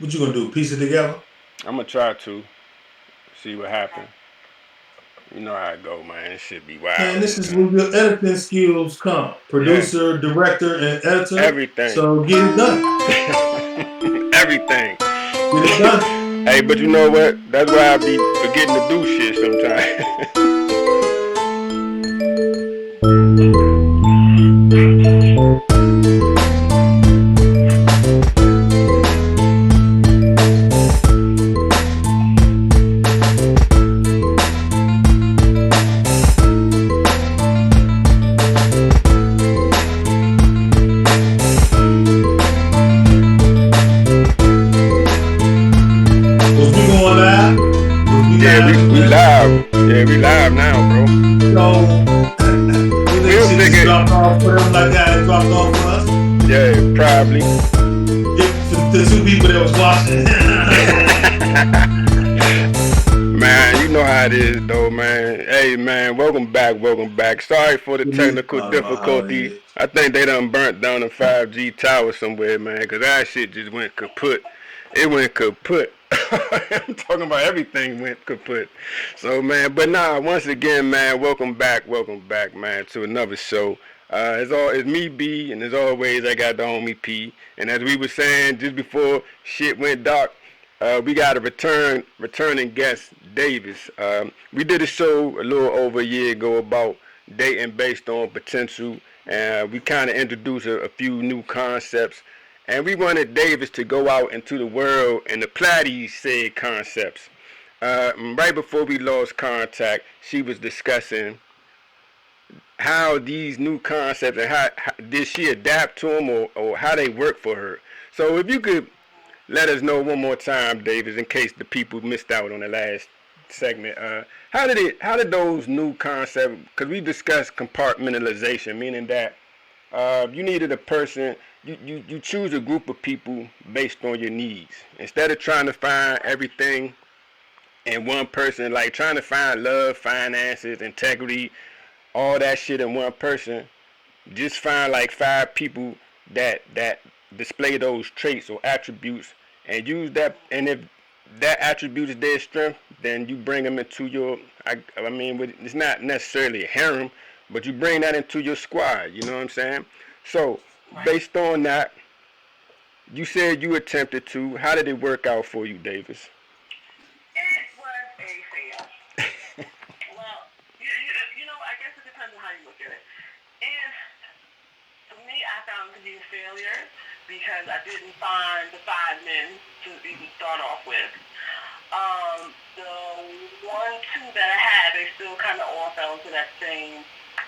What you gonna do? Piece it together? I'm gonna try to see what happens. You know how it go, man. It should be Man, wild this is sometimes. where your editing skills come. Yeah, Producer, director, and editor. everything, So get it done. everything. Get it done. Hey, but you know what? That's why I be forgetting to do shit sometimes. Was we going live? Was we Yeah, live we yet? live. Yeah, we live now, bro. So when this We'll shit just figure. dropped off for them like that it dropped off for us. Yeah, probably. If the two people that was watching. Man, you know how it is, though, man. Hey, man, welcome back, welcome back. Sorry for the We need to technical talk about how it difficulty. is. I think they done burnt down a 5G tower somewhere, man, because that shit just went kaput. It went kaput. I'm talking about everything went kaput. So, man, but nah, once again, man, welcome back, man, to another show. It's me, B, and as always, I got the homie P. And as we were saying just before shit went dark, we got a returning guest, Davis. We did a show a little over a year ago about dating based on potential, and we kind of introduced a few new concepts. And we wanted Davis to go out into the world and apply these said concepts. Right before we lost contact, she was discussing how these new concepts and how did she adapt to them, or how they work for her. So if you could let us know one more time, Davis, in case the people missed out on the last segment. How did those new concepts? Because we discussed compartmentalization, meaning that you needed a person. You choose a group of people based on your needs instead of trying to find everything in one person, like trying to find love, finances, integrity, all that shit in one person. Just find like five people that display those traits or attributes, and use that. And if that attribute is their strength, then you bring them into your. I mean, it's not necessarily a harem, but you bring that into your squad. You know what I'm saying? So Right. based on that, you said you attempted to. How did it work out for you, Davis? It was a fail. Well, I guess it depends on how you look at it. And for me, I found it to be a failure because I didn't find the five men to even start off with. The one, two that I had, they still kind of all fell into that same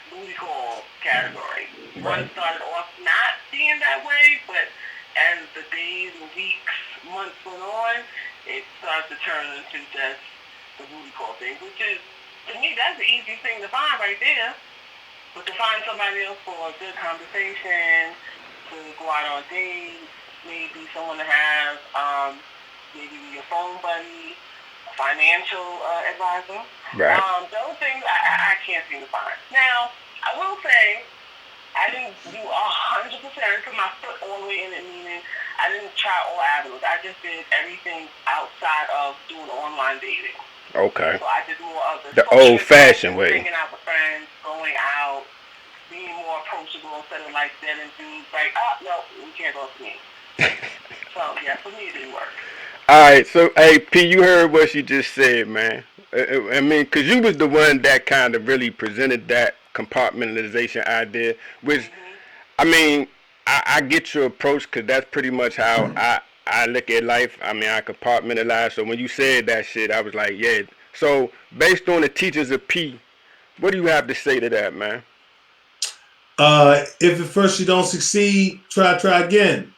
booty call category. One Right. started off not being that way, but as the days and weeks, months went on, it started to turn into just the booty call thing, which is, to me, that's the easiest thing to find right there. But to find somebody else for a good conversation, to go out on dates, maybe someone to have, maybe your phone buddy, a financial advisor. Right. Those things I can't seem to find. Now, I will say I didn't do 100% put my foot all the way in it, meaning I didn't try all avenues. I just did everything outside of doing online dating. Okay. So I did more of the The social old-fashioned interaction, way. hanging out with friends, going out, being more approachable instead of like dead and dudes like, oh, no, we can't go to me. So, yeah, for me, it didn't work. All right, so hey P, you heard what she just said, man. I mean, cause you was the one that kind of really presented that compartmentalization idea, which Mm-hmm. I mean, I get your approach, cause that's pretty much how I look at life. I mean, I compartmentalize. So when you said that shit, I was like, yeah. So based on the teachers of P, what do you have to say to that, man? If at first you don't succeed, try again.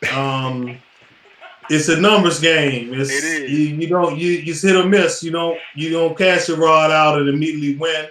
It's a numbers game. It It's is. you don't you just hit or miss. You don't cast your rod out and immediately win.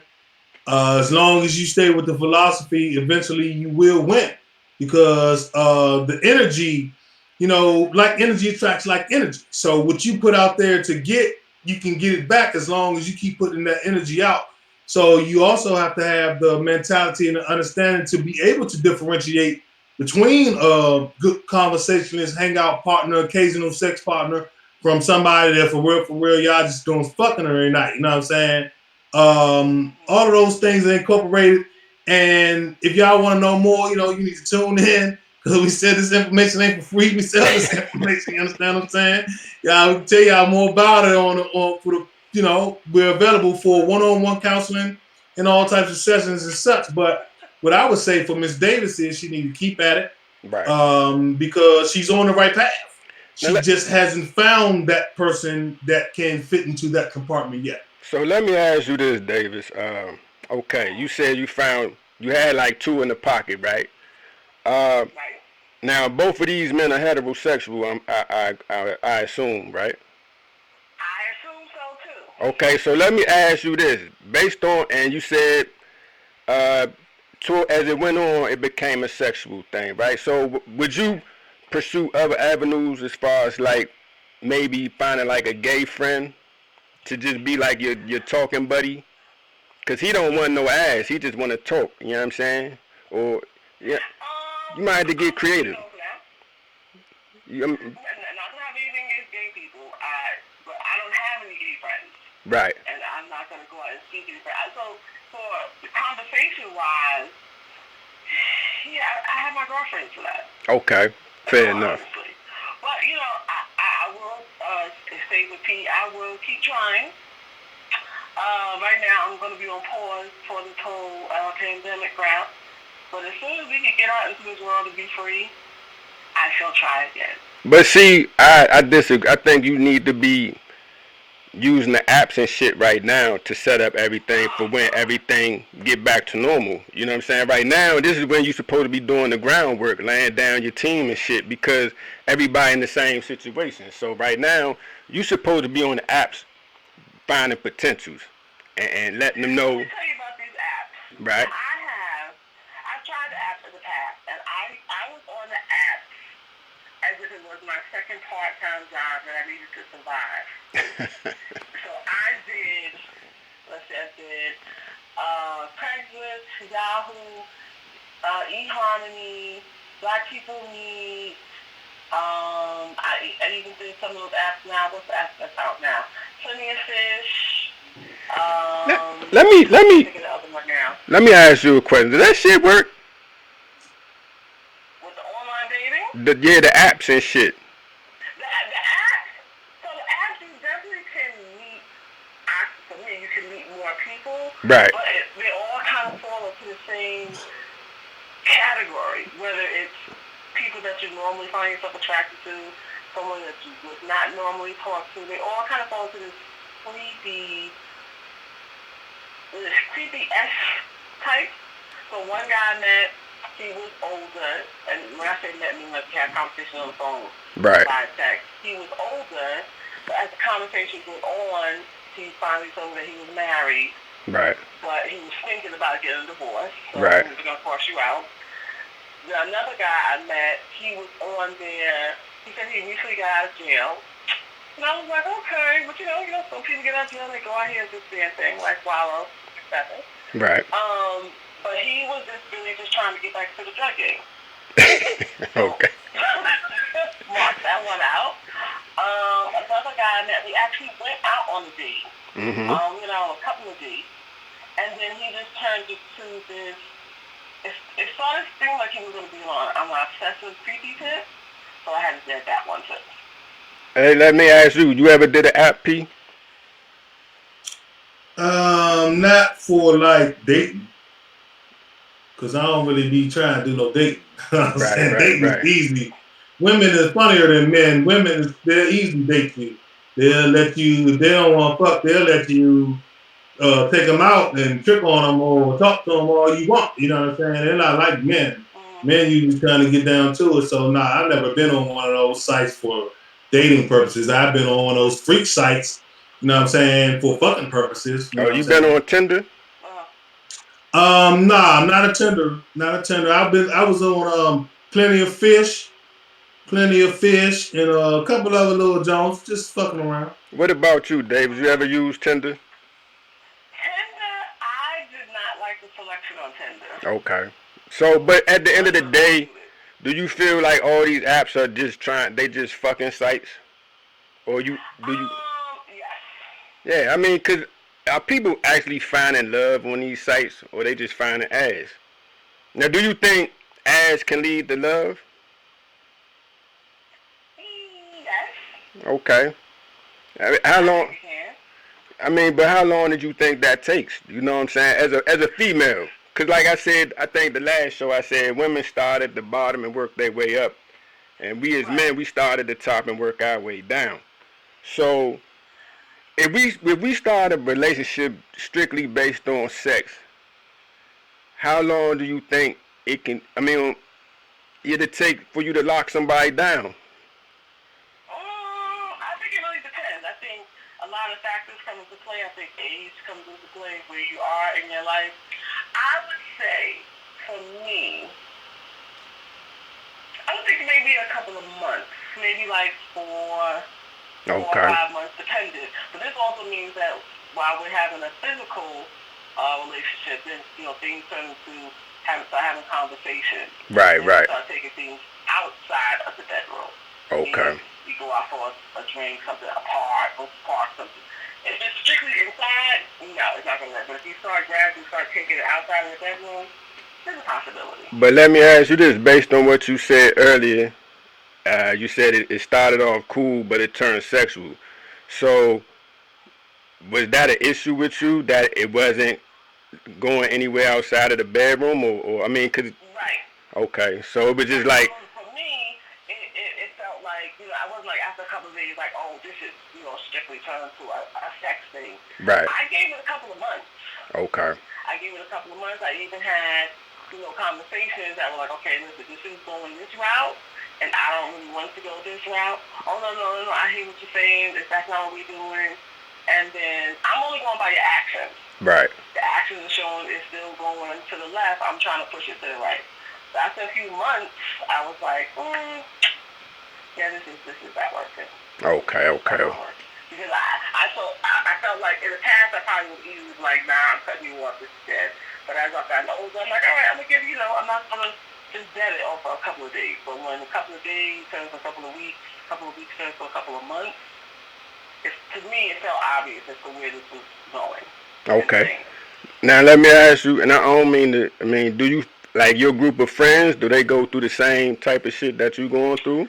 As long as you stay with the philosophy, eventually you will win because the energy, like energy attracts like energy. So what you put out there to get, you can get it back as long as you keep putting that energy out. So you also have to have the mentality and the understanding to be able to differentiate between a good conversationalist, hangout partner, occasional sex partner, from somebody that for real, y'all just doing fucking every night. You know what I'm saying? All of those things are incorporated. And if y'all want to know more, you know, you need to tune in because we said this information ain't for free. We sell this information. You understand what I'm saying? Yeah, we can tell y'all more about it on for the, you know, we're available for one-on-one counseling and all types of sessions and such. But what I would say for Miss Davis is she need to keep at it, Right. because she's on the right path. Now, She just hasn't found that person that can fit into that compartment yet. so let me ask you this, Davis. Okay, you said you had like 2 in the pocket, right? Uh, Right. Now both of these men are heterosexual. I assume, right? I assume so too. Okay, so let me ask you this. Based on, and you said, uh, as it went on, it became a sexual thing, right? So would you pursue other avenues as far as like maybe finding like a gay friend to just be like your talking buddy? Cause he don't want no ass. He just want to talk. You know what I'm saying? Or yeah, you might have to get creative. Not to have anything against gay people, but I don't have any gay friends. Right. And I'm not going to go out and speak any friends. So, for the conversation-wise, yeah, I have my girlfriends for that. Okay. Fair enough. Honestly. But, you know, I will stay with P. I will keep trying. Right now, I'm going to be on pause for this whole pandemic crap. But as soon as we can get out into this world and be free, I shall try again. But see, I disagree. I think you need to be using the apps and shit right now to set up everything for when everything get back to normal. You know what I'm saying? Right now, this is when you're supposed to be doing the groundwork, laying down your team and shit, because everybody in the same situation. So right now, you're supposed to be on the apps finding potentials and letting them know. Let me tell you about these apps. Right. I've tried the apps in the past, and I was on the apps as if it was my second part-time job that I needed to survive. So I did Craigslist, Yahoo, eHarmony, Black People Meet. I even did some of those apps now. What's the app that's out now? Plenty of Fish. Let me ask you a question. Does that shit work? With the online dating? The apps and shit. The apps? So the apps, you definitely can meet, for me, you can meet more people. Right. But they all kind of fall into the same category, whether it's people that you normally find yourself attracted to, someone that you would not normally talk to. They all kind of fall into this creepy-esque type. So one guy I met, he was older, and when I say met, I mean like we had a conversation on the phone. Right. By text. He was older, but as the conversation went on, he finally told me that he was married. Right. But he was thinking about getting a divorce. So right. He was going to force you out. Another guy I met, he was on there. He said he recently got out of jail. And I was like, okay, but you know, some people get out of jail, they go out here and do their thing, like Wallow, etc. Right. But he was just trying to get back to the drug game. Okay. Mark that one out. Another guy I met, we actually went out on a date. Mm-hmm. We went out on a couple of dates. And then he just turned into this, it started feeling like he was going to be on an obsessive creepy tip. So I had to get that one too. Hey, let me ask you, you ever did an app, P? Not for like dating. Cause I don't really be trying to do no dating. Dating is easy. Women is funnier than men. Women, they'll easily date you. They'll let you, if they don't want to fuck, they'll let you take them out and trick on them or talk to them all you want. You know what I'm saying? They're not like men. Men usually trying to get down to it. So, I've never been on one of those sites for dating purposes. I've been on one of those freak sites, you know what I'm saying, for fucking purposes. You know you been on Tinder? Nah, not a Tinder. I was on Plenty of Fish, and a couple other little Jones, just fucking around. What about you, Dave? Did you ever use Tinder? Tinder, I did not like the selection on Tinder. Okay. So, but at the end of the day, do you feel like all these apps are just fucking sites? Or you do you? Yes. Yeah, I mean, cause are people actually finding love on these sites, or they just finding ass? Now, do you think ass can lead to love? Yes. Okay. I mean, how I long? think it can. I mean, but how long did you think that takes? You know what I'm saying? As a female, cause like I said, I think the last show I said women start at the bottom and work their way up, and we as Right. men we start at the top and work our way down. So if we start a relationship strictly based on sex, how long do you think it can? I mean, it'll take for you to lock somebody down? I think it really depends. I think a lot of factors come into play. I think age comes into play, where you are in your life. I would say, for me, I would think maybe a couple of months, maybe like 4 or Okay. 5 months, depending. But this also means that while we're having a physical relationship, then things turn into start having conversations, Right. and we Right. start taking things outside of the bedroom. Meaning Okay. we go out for a drink, something apart, go to the park, something. If it's strictly inside, no, it's not gonna work. But if you gradually start taking it outside of the bedroom, there's a possibility. But let me ask you this, based on what you said earlier. You said it started off cool, but it turned sexual. So was that an issue with you that it wasn't going anywhere outside of the bedroom, or I mean, cause Right. okay, so it was just Right. like For me, it felt like, I wasn't like after a couple of days like, oh, this is, strictly turned to a sex thing. right. I gave it a couple of months. Okay. I gave it a couple of months. I even had, conversations that were like, okay, listen, this is going this route, and I don't really want to go this route. Oh, no, no, no, no, I hear what you're saying. If that's not what we're doing. And then I'm only going by your actions. Right. The actions are showing it's still going to the left. I'm trying to push it to the right. So after a few months, I was like, yeah, this is not working. Okay. Okay. Because I felt like in the past I probably would easily be like, nah, I'm cutting you off instead. But as I've gotten older, I'm like, all right, I'm gonna give I'm not gonna just dead it off for a couple of days. But when a couple of days turns to a couple of weeks turns to a couple of months, to me it felt obvious as to where this was going. Okay. Now let me ask you, and I don't mean to. I mean, do you like your group of friends? Do they go through the same type of shit that you going through?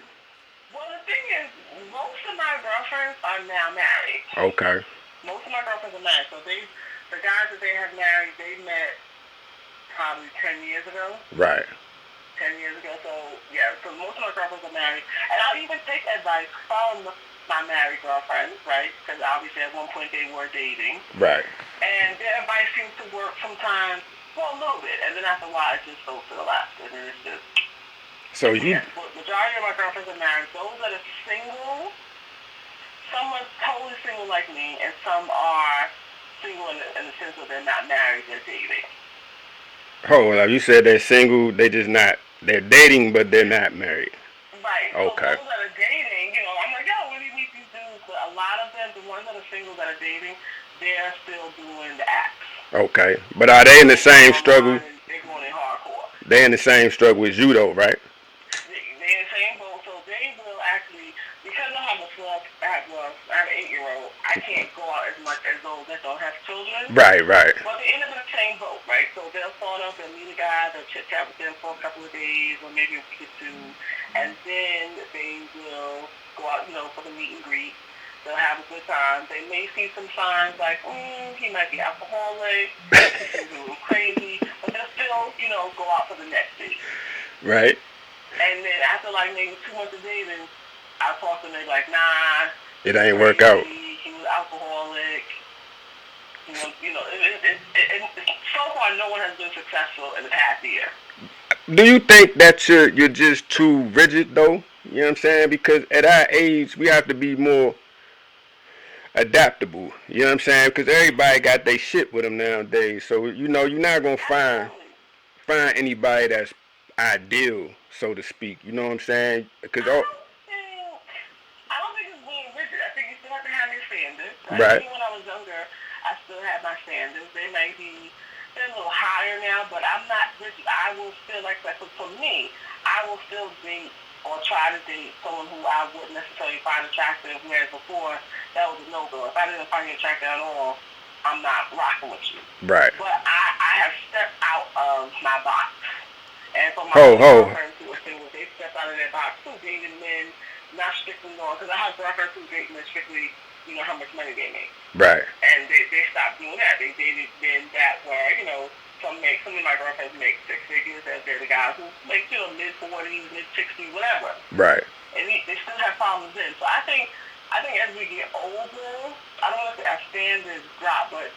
Well, the thing is, most of my girlfriends are now married. Okay. Most of my girlfriends are married. So the guys that they have married, they met probably 10 years ago. Right. 10 years ago. So, yeah, so most of my girlfriends are married. And I'll even take advice from my married girlfriends, right? Because obviously at one point they were dating. Right. And their advice seems to work sometimes for a little bit. And then after a while, it just goes to the left. And then it's just... So you... Yes, majority of my girlfriends are married. Those that are single, some are totally single like me, and some are single in the sense that they're not married, they're dating. Oh, well, you said they're single, they're dating, but they're not married. Right. Okay. So those that are dating, I'm like, yo, what do you meet these dudes? But a lot of them, the ones that are single that are dating, they're still doing the acts. Okay. But are they in the same struggle? They're going in hardcore. They're in the same struggle as you, though, right? They're in the same boat, so they will actually, because I have I have an 8-year-old, I can't go out as much as those that don't have children. Right. But they end up in the same boat, right? So they'll start off, they'll meet a guy, they'll chit-chat with them for a couple of days, or maybe a week or two, and then they will go out, for the meet and greet. They'll have a good time. They may see some signs like, he might be alcoholic, he seems a little crazy, but they'll still, go out for the next date. Right. And then after like maybe 2 months of dating, I talk to them, they're like, nah, it ain't work out. He was alcoholic. So far no one has been successful in the past year. Do you think that you're just too rigid though? You know what I'm saying? Because at our age, we have to be more adaptable. You know what I'm saying? Because everybody got their shit with them nowadays. So you're not gonna find anybody that's ideal, so to speak. You know what I'm saying? Because I don't think it's being rigid. I think you still have to have your standards. Right. Even when I was younger, I still had my standards. They're a little higher now, but I'm not rigid. I will still, like for me, I will still date or try to date someone who I wouldn't necessarily find attractive, whereas before that was a no-go. If I didn't find you attractive at all, I'm not rocking with you. Right. But I have stepped out of my box. And for my Ho, ho. girlfriends who are single, they step out of their box too, dating men, not strictly on, because I have girlfriends who date men strictly, you know, how much money they make. Right. And they stopped doing that. They dated men that were, you know, some of my girlfriends make six figures. They're the guys who make, you know, mid-40s, mid-60s, whatever. Right. And they still have problems then. So I think as we get older, I don't want to say our standards drop, but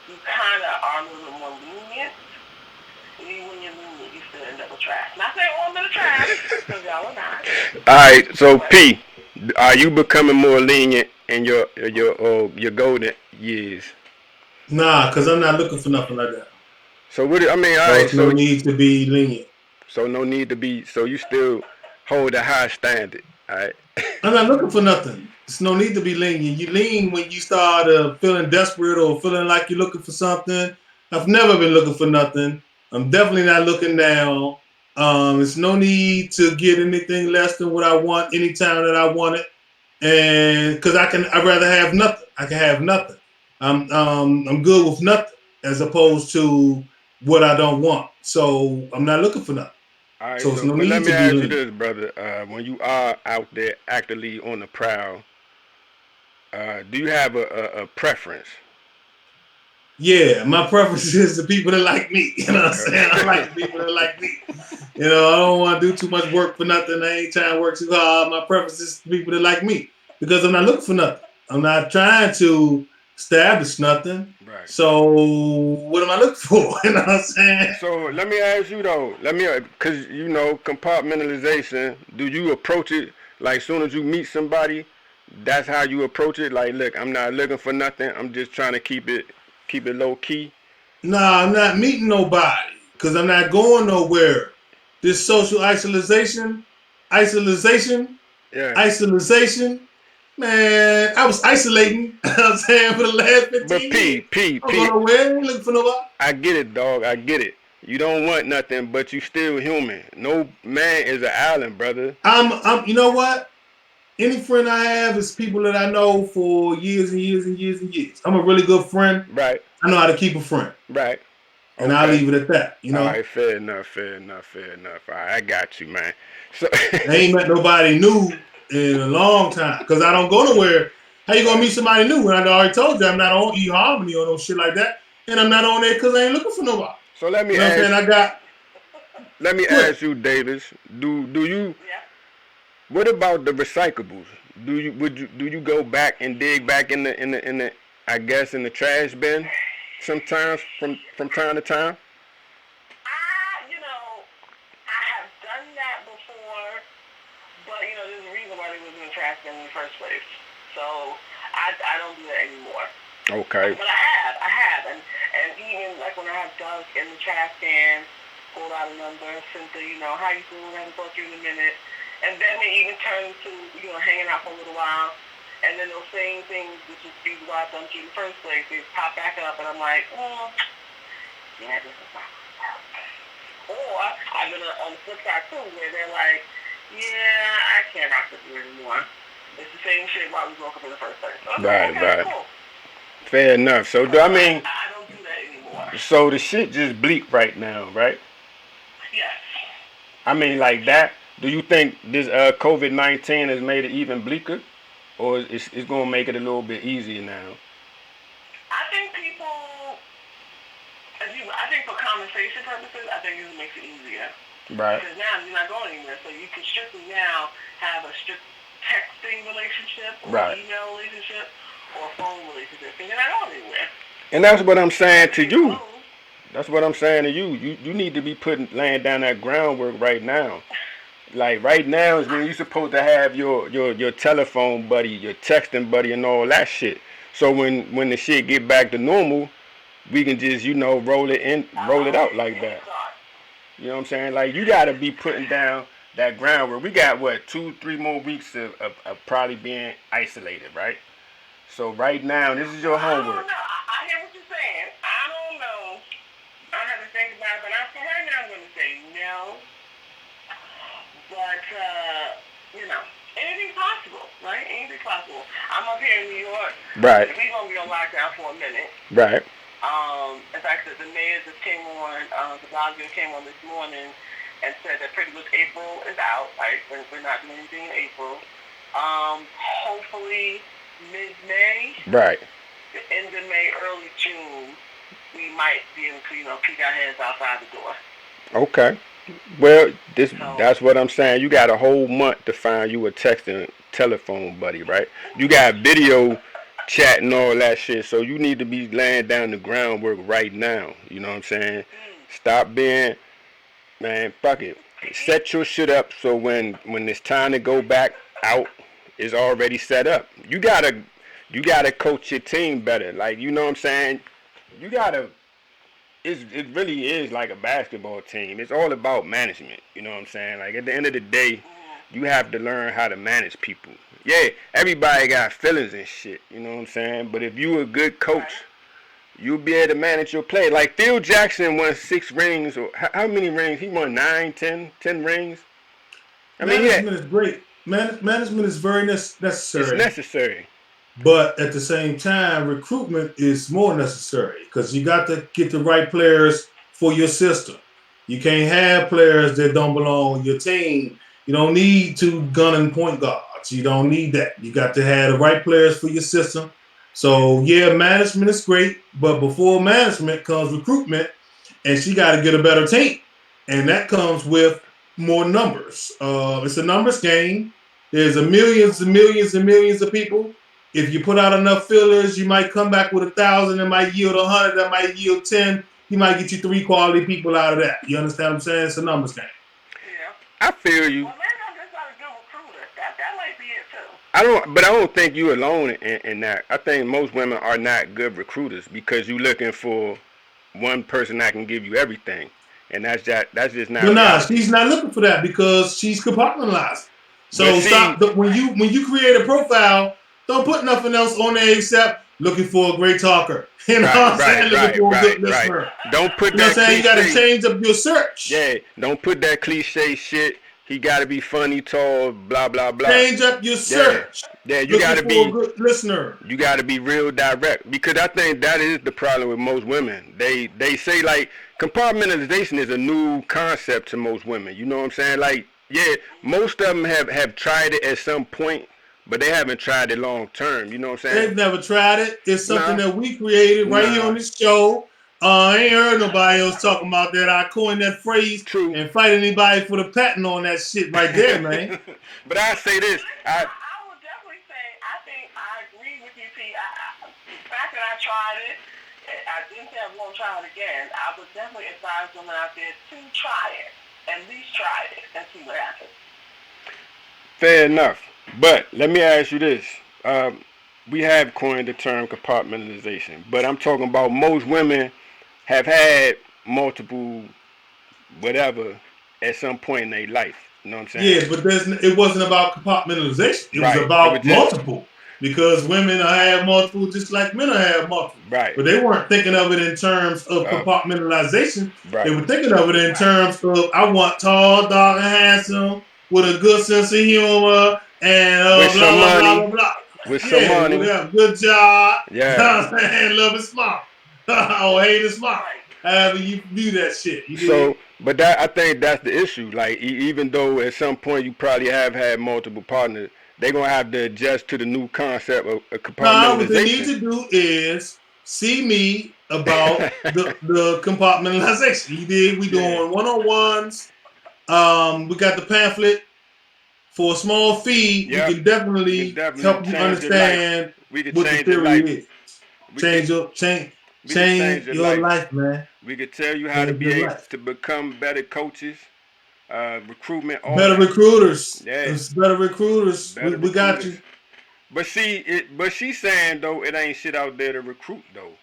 you kind of are a little more lenient. And even when you're lenient, you still end up with trash. Not saying all men are trash, because y'all are not. All right. So P, are you becoming more lenient in your golden years? Nah, because I'm not looking for nothing like that. So what? I mean, all So right. it's no need to be lenient. So no need to be. So you still hold a high standard. All right. I'm not looking for nothing. There's no need to be lenient. You lean when you start feeling desperate or feeling like you're looking for something. I've never been looking for nothing. I'm definitely not looking now. There's no need to get anything less than what I want anytime that I want it, and because I'd rather have nothing. I can have nothing. I'm good with nothing as opposed to what I don't want. So I'm not looking for nothing. All right. So there's So, no but let need me to be ask you lenient. this, brother. When you are out there actively on the prowl, do you have a preference? Yeah, my preference is the people that like me. You know what I'm Okay. saying? I like the people that like me. You know, I don't want to do too much work for nothing. I ain't trying to work too hard. My preference is the people that like me because I'm not looking for nothing. I'm not trying to establish nothing. Right. So what am I looking for? You know what I'm saying? So let me ask you though. Cause you know compartmentalization. Do you approach it like soon as you meet somebody? That's how you approach it. Like, look, I'm not looking for nothing. I'm just trying to keep it low key. Nah, I'm not meeting nobody because I'm not going nowhere. This social isolation, Yeah. isolation. Man, I was isolating, you know what I'm saying, for the last But 15 years. I don't go P. nowhere. I ain't looking for nobody. I get it, dog. I get it. You don't want nothing, but you still human. No man is an island, brother. You know what? Any friend I have is people that I know for years and years and years and years. I'm a really good friend. Right. I know how to keep a friend. Right. And I'll Okay. leave it at that, you All know? right. Fair enough. Fair enough. Fair enough. All right. I got you, man. So. I ain't met nobody new in a long time because I don't go nowhere. How you gonna meet somebody new when I already told you I'm not on eHarmony or no shit like that, and I'm not on there because I ain't looking for nobody. So let me You know what I'm saying? ask. I got Let me quit. ask you, Davis. Do you? Yeah. What about the recyclables? Do you go back and dig back in the I guess in the trash bin sometimes from time to time? You know, I have done that before, but you know, there's a reason why they was in the trash bin in the first place. So I don't do that anymore. Okay. But I have, and even like when I have dug in the trash can, pulled out a number, sent the, you know, how you doing? I haven't talked to you in a minute, and then they even turn to, you know, hanging out for a little while, and then those same things, which is the reason why I dumped you in the first place, they pop back up, and I'm like, yeah, this is not. Or I've been on the flip side too, where they're like, yeah, I can't rock with you anymore. It's the same shit why we broke up in the first place. So I'm like, okay, Right. cool. Fair enough. So do I mean? I don't do that anymore. So the shit just bleak right now, right? Yes. I mean, like that. Do you think this COVID-19 has made it even bleaker, or it's gonna make it a little bit easier now? I think people, I think for conversation purposes, I think it makes it easier. Right. Because now you're not going anywhere, so you can strictly now have a strict texting relationship, or email relationship, or phone relationship, and you're not going anywhere. And that's what I'm saying to you. That's what I'm saying to you. You need to be laying down that groundwork right now. Like right now is when you're supposed to have your telephone buddy, your texting buddy, and all that shit. So when the shit get back to normal, we can just roll it out like that. You know what I'm saying? Like you gotta be putting down that groundwork. We got what 2-3 more weeks of probably being isolated, right? So right now, this is your homework. I don't know. I hear what you're saying. I don't know. I have to think about it, but for right now, I'm going to say no. But I'm up here in New York. Right. We're gonna be on lockdown for a minute. Right. In fact, the mayor just came on. The blogger came on this morning and said that pretty much April is out. Right, we're not doing anything in April. Hopefully mid-May. Right. The end of May, early June, we might be able to, peek our heads outside the door. Okay. Well, that's what I'm saying. You got a whole month to find you a texting telephone buddy, right? You got video chat and all that shit, so you need to be laying down the groundwork right now. You know what I'm saying? Stop being, man, fuck it. Set your shit up so when it's time to go back out, it's already set up. You gotta coach your team better. Like, you know what I'm saying? You gotta. It really is like a basketball team. It's all about management. You know what I'm saying? Like, at the end of the day, you have to learn how to manage people. Yeah, everybody got feelings and shit. You know what I'm saying? But if you a good coach, you'll be able to manage your play. Like, Phil Jackson won 6 rings. Or how many rings? He won 9, 10 rings. I mean, management is great. Management is very necessary. It's necessary. But at the same time, recruitment is more necessary because you got to get the right players for your system. You can't have players that don't belong on your team. You don't need 2 gunning point guards. You don't need that. You got to have the right players for your system. So, yeah, management is great, but before management comes recruitment, and she got to get a better team. And that comes with more numbers. It's a numbers game. There's millions and millions and millions of people. If you put out enough fillers, you might come back with 1,000. It might yield 100. That might yield 10. You might get you 3 quality people out of that. You understand what I'm saying? It's a numbers game. Yeah. I feel you. Well, maybe I'm just not a good recruiter. That might be it too. I don't think you alone in that. I think most women are not good recruiters because you're looking for one person that can give you everything, and that's just not. But nah, she's not looking for that because she's compartmentalized. So stop. When you create a profile, don't put nothing else on there except looking for a great talker. You know what I'm saying? Looking for a good listener. Don't put you know that. What I'm saying? You got to change up your search. Yeah, don't put that cliche shit. He got to be funny, tall, blah blah blah. Change up your search. Yeah, you got to be a good listener. You got to be real direct because I think that is the problem with most women. They say like compartmentalization is a new concept to most women. You know what I'm saying? Like, yeah, most of them have tried it at some point. But they haven't tried it long term. You know what I'm saying? They've never tried it. It's something that we created right here on this show. I ain't heard nobody else talking about that. I coined that phrase and fight anybody for the patent on that shit right there, man. But I say this. I would definitely say, I think I agree with you, P. The fact that I tried it, I didn't say I won't try it again. I would definitely advise women out there to try it. At least try it and see what happens. Fair enough. But let me ask you this. We have coined the term compartmentalization, but I'm talking about most women have had multiple whatever at some point in their life. You know what I'm saying? Yeah, but it wasn't about compartmentalization. It was about multiple. Because women have multiple just like men have multiple. Right. But they weren't thinking of it in terms of compartmentalization. Right. They were thinking of it in terms of I want tall, dark, and handsome with a good sense of humor and with blah, some blah, money. blah, blah, blah. With some money. Good job. Yeah. You know what I'm saying? Love is smart. Or hate is smart. However you do that shit. But I think that's the issue. Like, even though at some point you probably have had multiple partners, they're going to have to adjust to the new concept of compartmentalization. No, what they need to do is see me about the compartmentalization. We doing one-on-ones. We got the pamphlet for a small fee. Yep. We can definitely help you understand what the theory is. Change your life, man. We could tell you how to be able to become better coaches. Recruitment. Better recruiters. Yeah. It's better recruiters. We got you. But she's saying though it ain't shit out there to recruit though.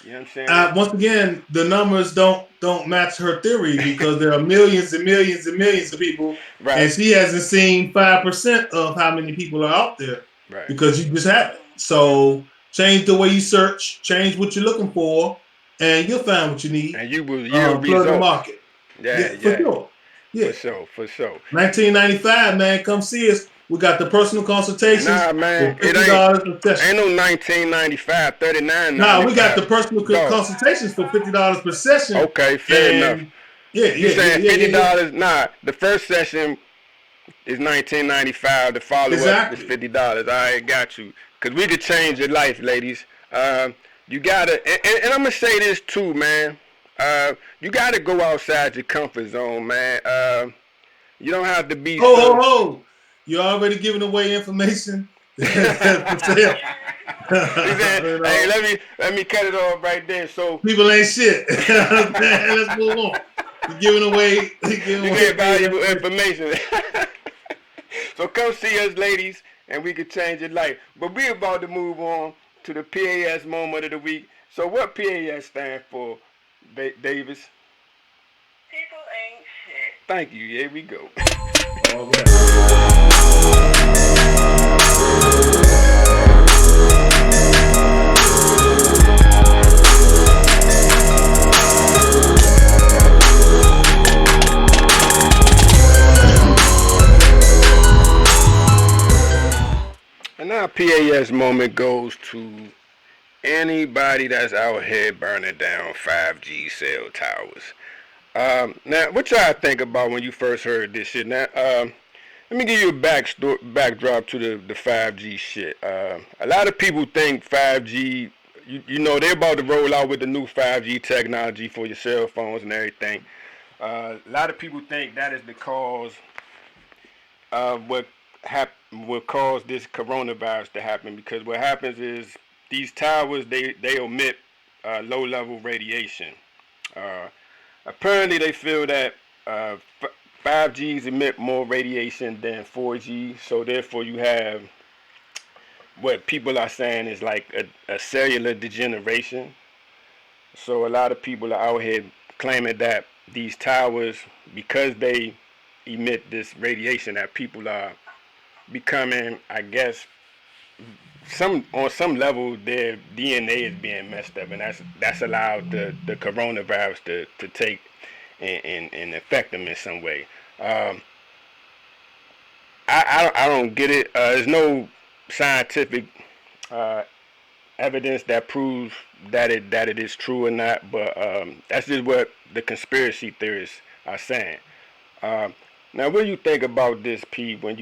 You know what I'm saying? Once again, the numbers don't match her theory because there are millions and millions and millions of people, and she hasn't seen 5% of how many people are out there because you just haven't. So change the way you search, change what you're looking for, and you'll find what you need. And you will yield results. The market. Yeah, for sure. Yeah, for sure. 1995, man, come see us. We got the personal consultations Nah, for man, it $50 a session. ain't no 19.95, Nah, we got the 39.95. personal Dog. consultations for $50 per session, Okay, fair enough. and yeah, You yeah, yeah, saying yeah, fifty yeah, yeah. dollars? Nah, the first session is 19.95. The follow up is Exactly. $50. I got you. Cause we could change your life, ladies. You gotta, and I'm gonna say this too, man. You gotta go outside your comfort zone, man. You don't have to be Ho, ho, so. ho! You're already giving away information that's for sale. He said, You "Hey, know, let me cut it off right there." So people ain't shit. Let's move on. You're giving away, you're giving you away get paid valuable information. information. So come see us, ladies, and we can change your life. But we're about to move on to the PAS moment of the week. So what PAS stand for, Davis? People ain't shit. Thank you. Here we go. All right. And our PAS moment goes to anybody that's out here burning down 5G cell towers. Now, what y'all think about when you first heard this shit? Now, let me give you a backdrop to the 5G shit. A lot of people think 5G, you know, they're about to roll out with the new 5G technology for your cell phones and everything. A lot of people think that is the cause of what caused this coronavirus to happen, because what happens is these towers they emit low level radiation. Uh, Apparently, they feel that 5Gs emit more radiation than 4G, so therefore you have what people are saying is like a cellular degeneration. So a lot of people are out here claiming that these towers, because they emit this radiation, that people are becoming, I guess, some on some level their DNA is being messed up, and that's allowed the coronavirus to take and affect them in some way. Um, I don't get it. There's no scientific uh, evidence that proves that it is true or not, but that's just what the conspiracy theorists are saying. Um, Now, what do you think about this, Pete, when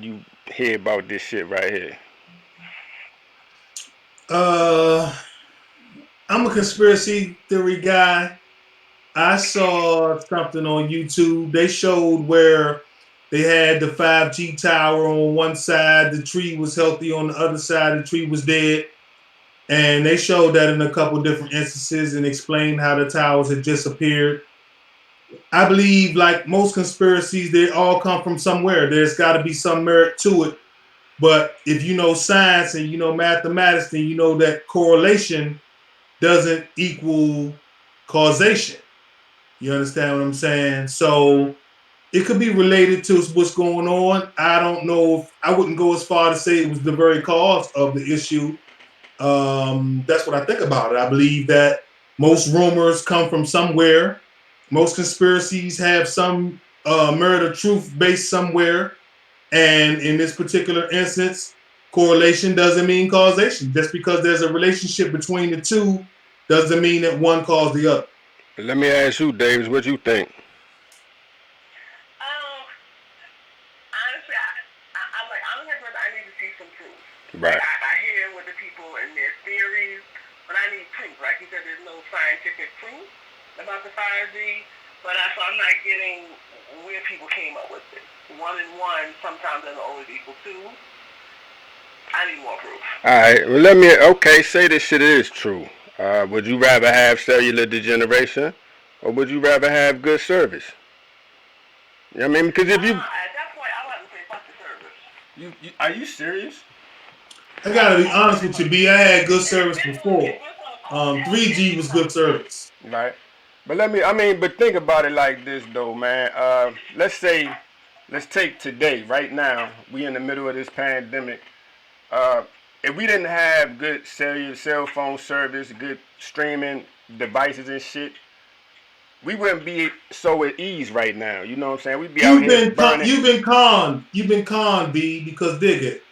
you hear about this shit right here? Uh, I'm a conspiracy theory guy. I saw something on YouTube. They showed where they had the 5G tower on one side, the tree was healthy, on the other side, the tree was dead. And they showed that in a couple different instances and explained how the towers had disappeared. I believe, like most conspiracies, they all come from somewhere. There's got to be some merit to it. But if you know science and you know mathematics, then you know that correlation doesn't equal causation. You understand what I'm saying? So it could be related to what's going on. I don't know if I wouldn't go as far to say it was the very cause of the issue. That's what I think about it. I believe that most rumors come from somewhere. Most conspiracies have some merit of truth based somewhere. And in this particular instance, correlation doesn't mean causation. Just because there's a relationship between the two doesn't mean that one caused the other. Let me ask you, Davis, what you think? Um, honestly, I'm like, I'm like, I need to see some proof. Right. I hear what the people and their theories, but I need proof. Like you said, there's no scientific proof about the 5G, but so I'm not getting where people came up with it. 1 and 1 sometimes doesn't always equal 2. I need more proof. All right. Well, okay, say this shit is true. Would you rather have cellular degeneration, or would you rather have good service? You know what I mean? Because if At that point, I wouldn't say fuck the service. are you serious? I gotta be honest with you, B. I had good service before. 3G was good service. Right. But but think about it like this though, man. Let's take today, right now. We in the middle of this pandemic. Uh, if we didn't have good cellular cell phone service, good streaming devices and shit, we wouldn't be so at ease right now. You know what I'm saying? We'd be out here burning. You've been conned, B, because dig it.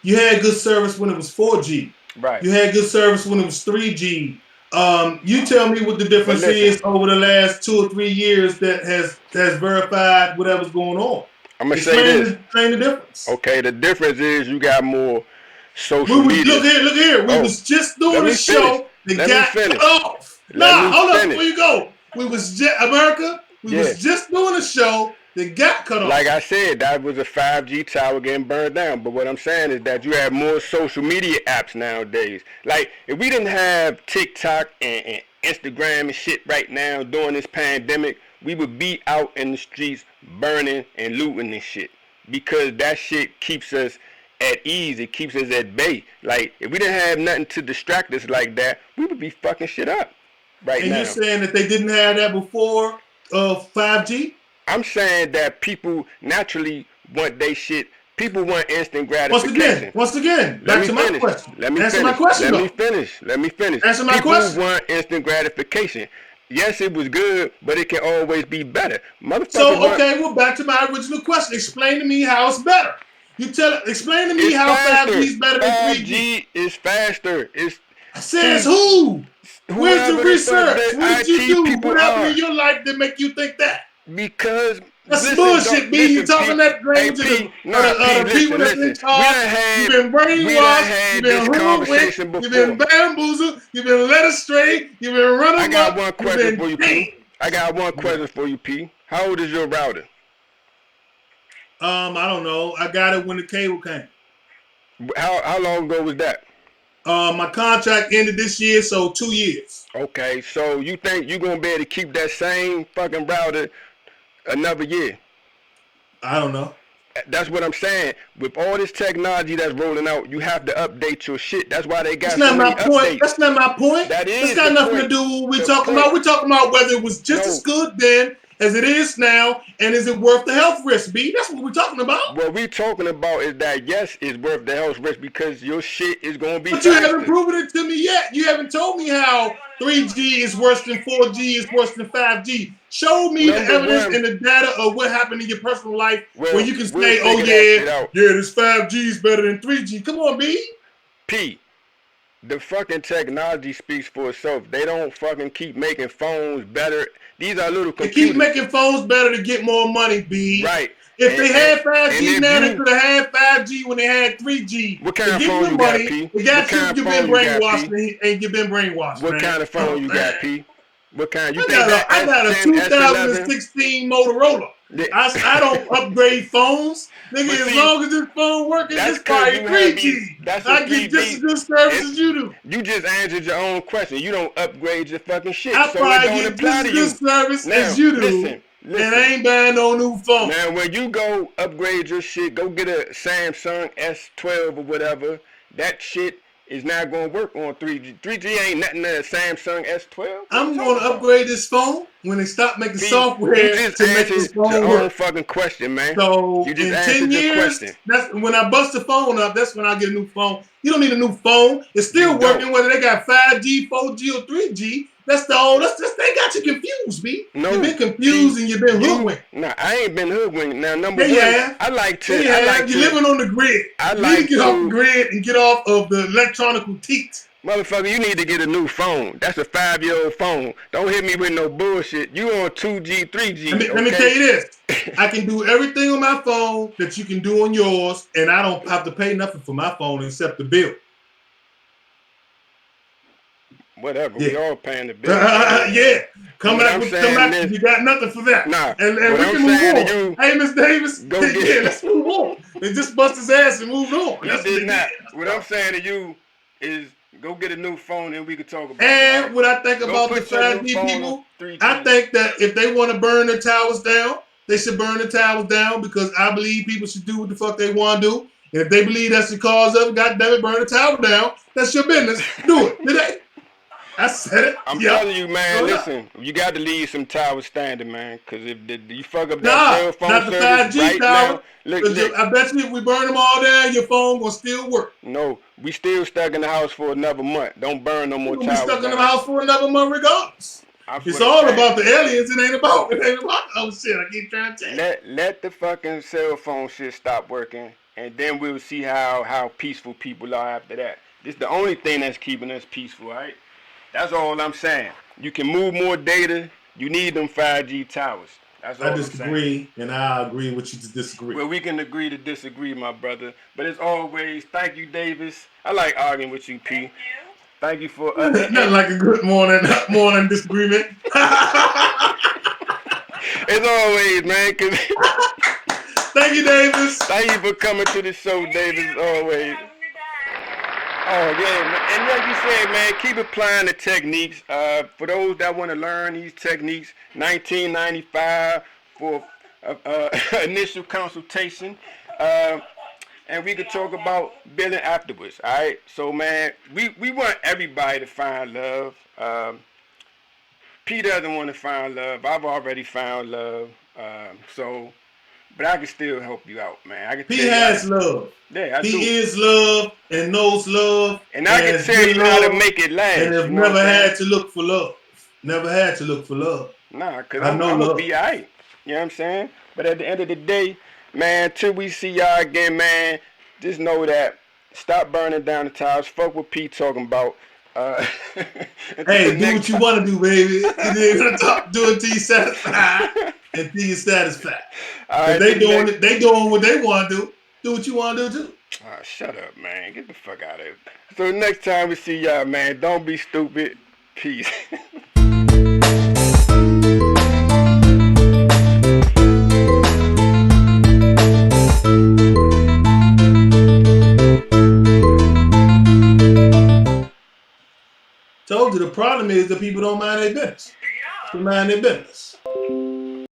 You had good service when it was 4G. Right. You had good service when it was 3G. You tell me what the difference is over the last 2 or 3 years that has verified whatever's going on. I'm gonna say this. Explain the difference. Okay, the difference is you got more social media. Look here. We was just doing a show that got cut off. Hold up before you go. We was just doing a show that got cut off. Like I said, that was a 5G tower getting burned down. But what I'm saying is that you have more social media apps nowadays. Like, if we didn't have TikTok and Instagram and shit right now during this pandemic, we would be out in the streets burning and looting and shit. Because that shit keeps us at ease. It keeps us at bay. Like, if we didn't have nothing to distract us like that, we would be fucking shit up right now. And you're saying that they didn't have that before 5G? I'm saying that people naturally want they shit. People want instant gratification. Once again, back to my question. Answer my question. Let me finish. Answer my question. People want instant gratification. Yes, it was good, but it can always be better. Well, back to my original question. Explain to me how it's better. Explain to me how 5G is better than 3G. 5G is faster. Says who? Where's the research? What did you do? What happened in your life that make you think that? Because that's bullshit, B. You talking that language to the people that's in charge. You've been brainwashed. You've been hoodwinked. You've been bamboozled. You've been led astray. You've been running. I got one question for you, P. I got one question for you, P. How old is your router? I don't know. I got it when the cable came. How long ago was that? My contract ended this year, so 2 years. Okay, so you think you're gonna be able to keep that same fucking router another year? I don't know. That's what I'm saying. With all this technology that's rolling out, you have to update your shit. That's why they got That's so not many my point. updates. That's not my point. That's got nothing to do with what we're talking about. We're talking about whether it was just as good then as it is now, and is it worth the health risk, B? That's what we're talking about. What we're talking about is that, yes, it's worth the health risk because your shit is going to be But you haven't proven it to me yet. You haven't told me how 3G is worse than 4G is worse than 5G. Show me the evidence and the data of what happened in your personal life where you can say, this 5G is better than 3G. Come on, B. P. The fucking technology speaks for itself. They don't fucking keep making phones better. These are little computers. They keep making phones better to get more money, B. Right. If they had 5G now, they could have had 5G when they had 3G. What kind of phone you got, P? You've been brainwashed and you've been brainwashed. What kind of phone you got, P? What kind? I got a 2016 Motorola. I don't upgrade phones. Nigga, as long as this phone working, it's probably 3G. I get just as good service as you do. You just answered your own question. You don't upgrade your fucking shit. I probably get just as good service as you do. And I ain't buying no new phone. Now, when you go upgrade your shit, go get a Samsung S12 or whatever. That shit is not going to work on 3G. 3G ain't nothing to Samsung S12. I'm going to upgrade this phone when they stop making software to make this phone work. Your own fucking question, man. So you just in 10 years, that's when I bust the phone up. That's when I get a new phone. You don't need a new phone. It's still working whether they got 5G, 4G, or 3G. That's they got you confused, B. No, you've been confused and you've been hoodwinked. Nah, I ain't been hoodwinked. Now, number one, I like to. You're living on the grid. You need to get off the grid and get off of the electronical teats. Motherfucker, you need to get a new phone. That's a 5-year-old phone. Don't hit me with no bullshit. You on 2G, 3G. Let me tell you this. I can do everything on my phone that you can do on yours, and I don't have to pay nothing for my phone except the bill. Whatever, we all paying the bill. Come back, you got nothing for that. Nah, and we can move on. Hey, Miss Davis, let's move on. And just bust his ass and move on. You did not. What I'm saying to you is go get a new phone and we can talk about it. And what I think about the 5G people, I think that if they want to burn their towers down, they should burn the towers down because I believe people should do what the fuck they want to do. And if they believe that's the cause of it, goddamn it, burn the tower down. That's your business. Do it today. I said it. I'm telling you, man. Listen, you got to leave some towers standing, man. Because if you fuck up that cell phone not the service 5G right tower. now, look, I bet you if we burn them all down, your phone gonna still work. No, we still stuck in the house for another month. Don't burn no more towers. We stuck in the house for another month regardless. It's all about the aliens. It ain't about. Oh shit! I keep trying to tell you. Let the fucking cell phone shit stop working, and then we'll see how peaceful people are after that. This is the only thing that's keeping us peaceful, right? That's all I'm saying. You can move more data. You need them 5G towers. That's all I disagree, and I agree with you to disagree. Well, we can agree to disagree, my brother. But as always, thank you, Davis. I like arguing with you, P. Thank you for nothing like a good morning disagreement. As always, man. Thank you, Davis. Thank you for coming to the show, Davis. As always. Oh yeah, man. And like you said, man, keep applying the techniques. For those that want to learn these techniques, $19.95 for initial consultation. And we could talk about billing afterwards, all right? So, man, we want everybody to find love. P doesn't want to find love. I've already found love. But I can still help you out, man. He has love. Yeah, I do. He is love and knows love. And I can tell you how to make it last. And have never had to look for love. Never had to look for love. Nah, because I'm going to be all right. You know what I'm saying? But at the end of the day, man, till we see y'all again, man, just know that stop burning down the towers. Fuck what Pete talking about. Hey, do what you want to do, baby. Do it till you satisfied. Until you're satisfied. Right, they doing what they want to do. Do what you want to do too. Shut up, man. Get the fuck out of here. So next time we see y'all, man, don't be stupid. Peace. Told you the problem is that people don't mind their business. They mind their business.